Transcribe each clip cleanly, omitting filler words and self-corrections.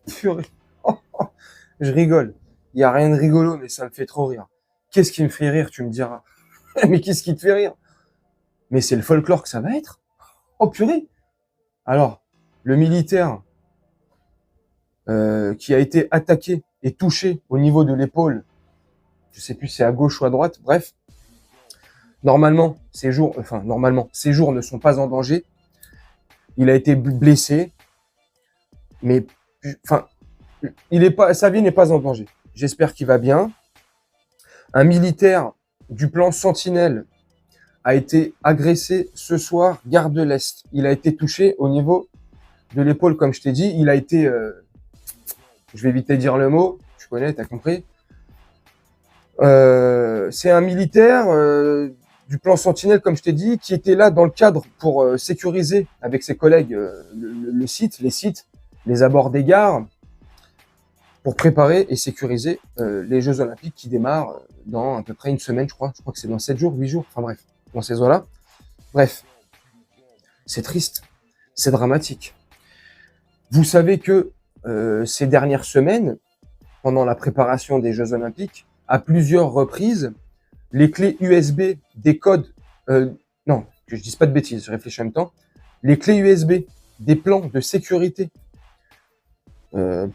Purée. Je rigole. Il n'y a rien de rigolo, mais ça me fait trop rire. Qu'est-ce qui me fait rire, tu me diras? Mais qu'est-ce qui te fait rire? Mais c'est le folklore que ça va être. Oh purée. Alors, le militaire qui a été attaqué et touché au niveau de l'épaule, je sais plus si c'est à gauche ou à droite, bref. Normalement, ses jours ne sont pas en danger. Il a été blessé, mais sa vie n'est pas en danger. J'espère qu'il va bien. Un militaire du plan Sentinelle a été agressé ce soir, gare de l'Est. Il a été touché au niveau de l'épaule, comme je t'ai dit. Il a été, je vais éviter de dire le mot, tu connais, t'as compris. C'est un militaire du plan Sentinelle, comme je t'ai dit, qui était là dans le cadre pour sécuriser avec ses collègues le site, les sites, les abords des gares, pour préparer et sécuriser les Jeux Olympiques qui démarrent dans à peu près une semaine, je crois. Je crois que c'est dans 7 jours, 8 jours, enfin bref, dans ces eaux-là. Bref, c'est triste, c'est dramatique. Vous savez que ces dernières semaines, pendant la préparation des Jeux Olympiques, à plusieurs reprises, les clés USB des codes, non, que je dise pas de bêtises, je réfléchis en même temps, les clés USB des plans de sécurité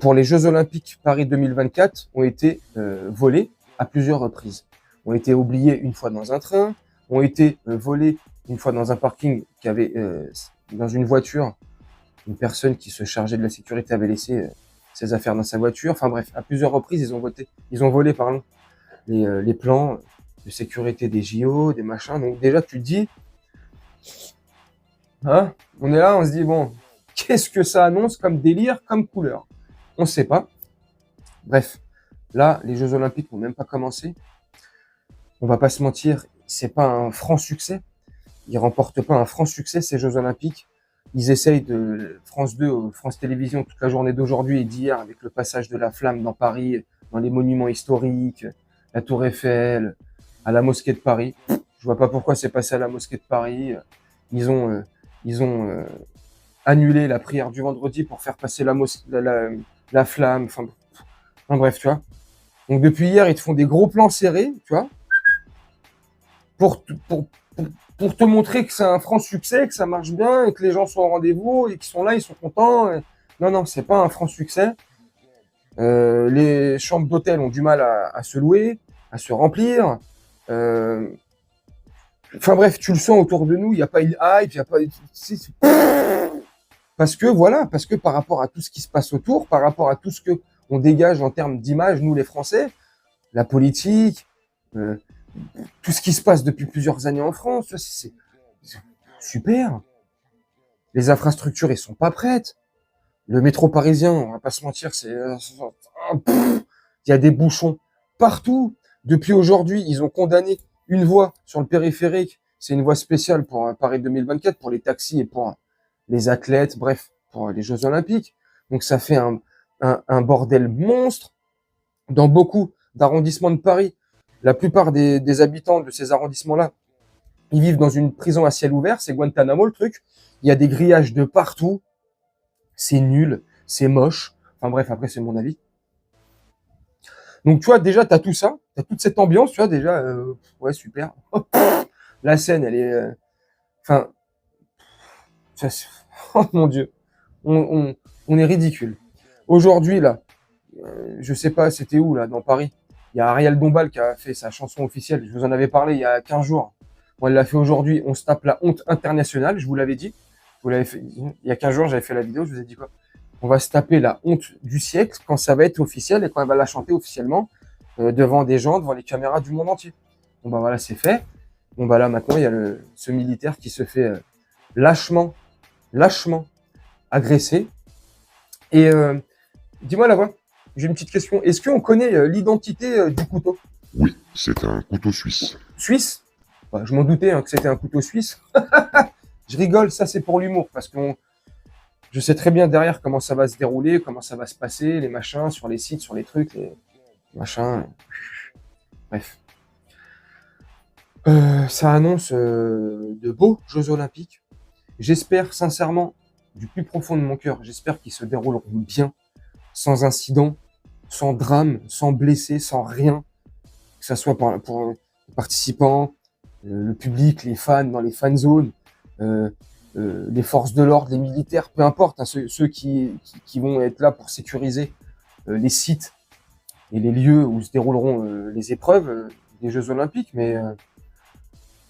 pour les Jeux Olympiques Paris 2024 ont été volés à plusieurs reprises. Ont été oubliés une fois dans un train, ont été volés une fois dans un parking qui avait, dans une voiture, une personne qui se chargeait de la sécurité avait laissé ses affaires dans sa voiture. Enfin bref, à plusieurs reprises, ils ont volé, les plans de sécurité des JO, des machins. Donc déjà, tu te dis, hein, on est là, on se dit, bon, qu'est-ce que ça annonce comme délire, comme couleur? On ne sait pas. Bref, là, les Jeux Olympiques n'ont même pas commencé. On va pas se mentir, c'est pas un franc succès. Ils remportent pas un franc succès, ces Jeux Olympiques. Ils essayent de France 2, France Télévisions, toute la journée d'aujourd'hui et d'hier, avec le passage de la flamme dans Paris, dans les monuments historiques, la Tour Eiffel, à la mosquée de Paris. Je vois pas pourquoi c'est passé à la mosquée de Paris. Ils ont annulé la prière du vendredi pour faire passer la flamme. Enfin bref, tu vois. Donc depuis hier, ils te font des gros plans serrés, tu vois, pour te montrer que c'est un franc succès, que ça marche bien, et que les gens sont au rendez-vous, et qu'ils sont là, ils sont contents. Non, c'est pas un franc succès. Les chambres d'hôtel ont du mal à se louer, à se remplir. Enfin bref, tu le sens autour de nous, il n'y a pas une hype, il n'y a pas... Parce que par rapport à tout ce qui se passe autour, par rapport à tout ce que on dégage en termes d'image, nous les Français, la politique, tout ce qui se passe depuis plusieurs années en France, c'est super. Les infrastructures, elles sont pas prêtes. Le métro parisien, on va pas se mentir, il y a des bouchons partout. Depuis aujourd'hui, ils ont condamné une voie sur le périphérique. C'est une voie spéciale pour Paris 2024, pour les taxis et pour les athlètes, bref, pour les Jeux Olympiques. Donc ça fait un bordel monstre dans beaucoup d'arrondissements de Paris. La plupart des habitants de ces arrondissements-là, ils vivent dans une prison à ciel ouvert, c'est Guantanamo le truc. Il y a des grillages de partout. C'est nul, c'est moche. Enfin bref, après c'est mon avis. Donc tu vois, déjà t'as tout ça, t'as toute cette ambiance, tu vois, déjà, ouais, super. La scène, elle est... Enfin... oh mon Dieu, on est ridicule. Aujourd'hui, là, je sais pas, c'était où, là, dans Paris? Il y a Ariel Dombal qui a fait sa chanson officielle. Je vous en avais parlé il y a 15 jours. Bon, elle l'a fait aujourd'hui. On se tape la honte internationale, je vous l'avais dit. Vous l'avez fait, il y a 15 jours, j'avais fait la vidéo, je vous ai dit quoi? On va se taper la honte du siècle quand ça va être officiel et quand elle va la chanter officiellement devant des gens, devant les caméras du monde entier. Bon, bah voilà, c'est fait. Bon, bah là, maintenant, il y a ce militaire qui se fait lâchement agressé. Et dis-moi la voix, j'ai une petite question. Est-ce qu'on connaît l'identité du couteau? Oui, c'est un couteau suisse. Suisse? Bah, je m'en doutais que c'était un couteau suisse. Je rigole, ça c'est pour l'humour, parce que je sais très bien derrière comment ça va se dérouler, comment ça va se passer, les machins, sur les sites, sur les trucs, les machins. Bref. Ça annonce de beaux Jeux Olympiques. J'espère sincèrement, du plus profond de mon cœur, j'espère qu'ils se dérouleront bien. sans incident, sans drame, sans blessés, sans rien, que ça soit pour les participants, le public, les fans dans les fan zones, les forces de l'ordre, les militaires, peu importe, hein, ceux qui vont être là pour sécuriser les sites et les lieux où se dérouleront les épreuves des Jeux Olympiques. Mais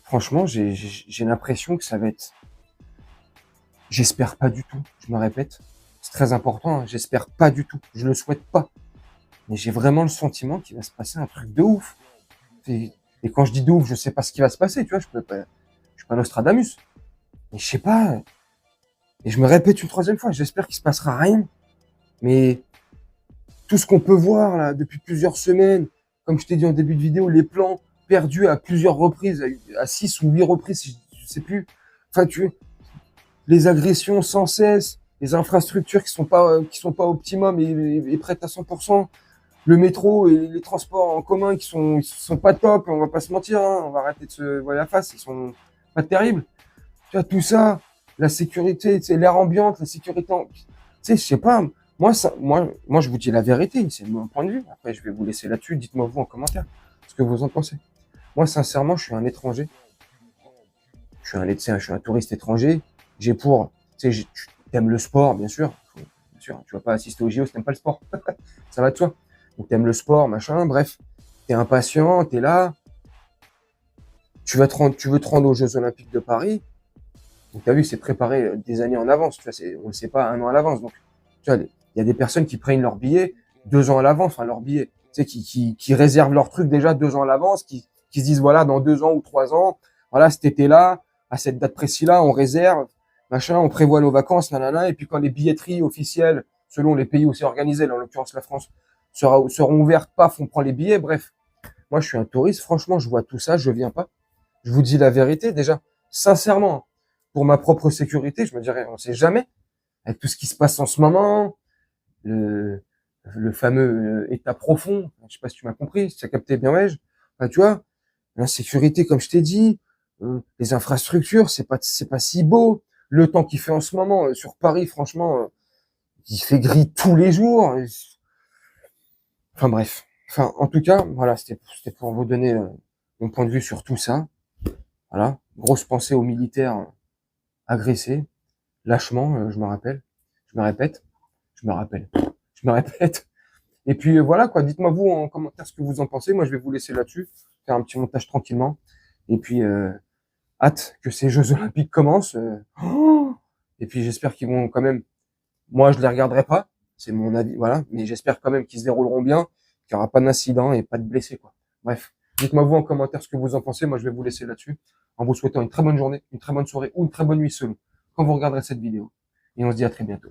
franchement, j'ai l'impression que ça va être... J'espère pas du tout, je me répète. C'est très important, hein, j'espère pas du tout. Je le souhaite pas. Mais j'ai vraiment le sentiment qu'il va se passer un truc de ouf. Et quand je dis de ouf, je sais pas ce qui va se passer, tu vois, je suis pas Nostradamus. Mais je sais pas. Et je me répète une troisième fois, j'espère qu'il se passera rien. Mais tout ce qu'on peut voir là depuis plusieurs semaines, comme je t'ai dit en début de vidéo, les plans perdus à plusieurs reprises, à 6 ou 8 reprises, je sais plus. Enfin, les agressions sans cesse, les infrastructures qui sont pas optimum et prêtes à 100%, le métro et les transports en commun qui sont pas top, on va pas se mentir, hein, on va arrêter de se voir la face, ils sont pas terribles. Tu vois, tout ça, la sécurité, tu sais, l'air ambiante, la sécurité, tu sais, je sais pas, moi, je vous dis la vérité, c'est mon point de vue. Après, je vais vous laisser là-dessus, dites-moi vous en commentaire ce que vous en pensez. Moi, sincèrement, je suis un étranger. Je suis un touriste étranger. J'ai pour, tu sais, tu aimes le sport, bien sûr. Bien sûr, tu vas pas assister au JO si t'aimes pas le sport. Ça va de soi. Donc, t'aimes le sport, machin, bref. T'es impatient, t'es là. Tu veux te rendre aux Jeux Olympiques de Paris. Donc, t'as vu que c'est préparé des années en avance. Tu vois, on le sait pas un an à l'avance. Donc, tu vois, il y a des personnes qui prennent leur billet 2 ans à l'avance, enfin, leur billet, tu sais, qui réservent leur truc déjà 2 ans à l'avance, qui se disent, voilà, dans 2 ans ou 3 ans, voilà, cet été-là, à cette date précise-là, on réserve, machin, on prévoit nos vacances, nanana, et puis quand les billetteries officielles, selon les pays où c'est organisé, là, en l'occurrence la France, seront ouvertes, paf, on prend les billets, bref. Moi, je suis un touriste, franchement, je vois tout ça, je viens pas. Je vous dis la vérité, déjà, sincèrement, pour ma propre sécurité, je me dirais, on sait jamais, avec tout ce qui se passe en ce moment, le fameux état profond, je sais pas si tu m'as compris, si tu as capté bien, ouais, enfin, tu vois, l'insécurité, comme je t'ai dit, les infrastructures, c'est pas si beau. Le temps qu'il fait en ce moment sur Paris, franchement, il fait gris tous les jours. Enfin bref. Enfin, en tout cas, voilà, c'était pour vous donner mon point de vue sur tout ça. Voilà, grosse pensée aux militaires agressés, lâchement, je me rappelle, je me répète, je me rappelle, je me répète. Et puis voilà quoi, dites-moi vous en commentaire ce que vous en pensez. Moi, je vais vous laisser là-dessus, faire un petit montage tranquillement. Et puis hâte que ces Jeux Olympiques commencent. Et puis j'espère qu'ils vont quand même. Moi, je les regarderai pas, c'est mon avis, voilà. Mais j'espère quand même qu'ils se dérouleront bien, qu'il y aura pas d'incident et pas de blessés, quoi. Bref, dites-moi vous en commentaire ce que vous en pensez. Moi, je vais vous laisser là-dessus, en vous souhaitant une très bonne journée, une très bonne soirée ou une très bonne nuit selon quand vous regarderez cette vidéo. Et on se dit à très bientôt.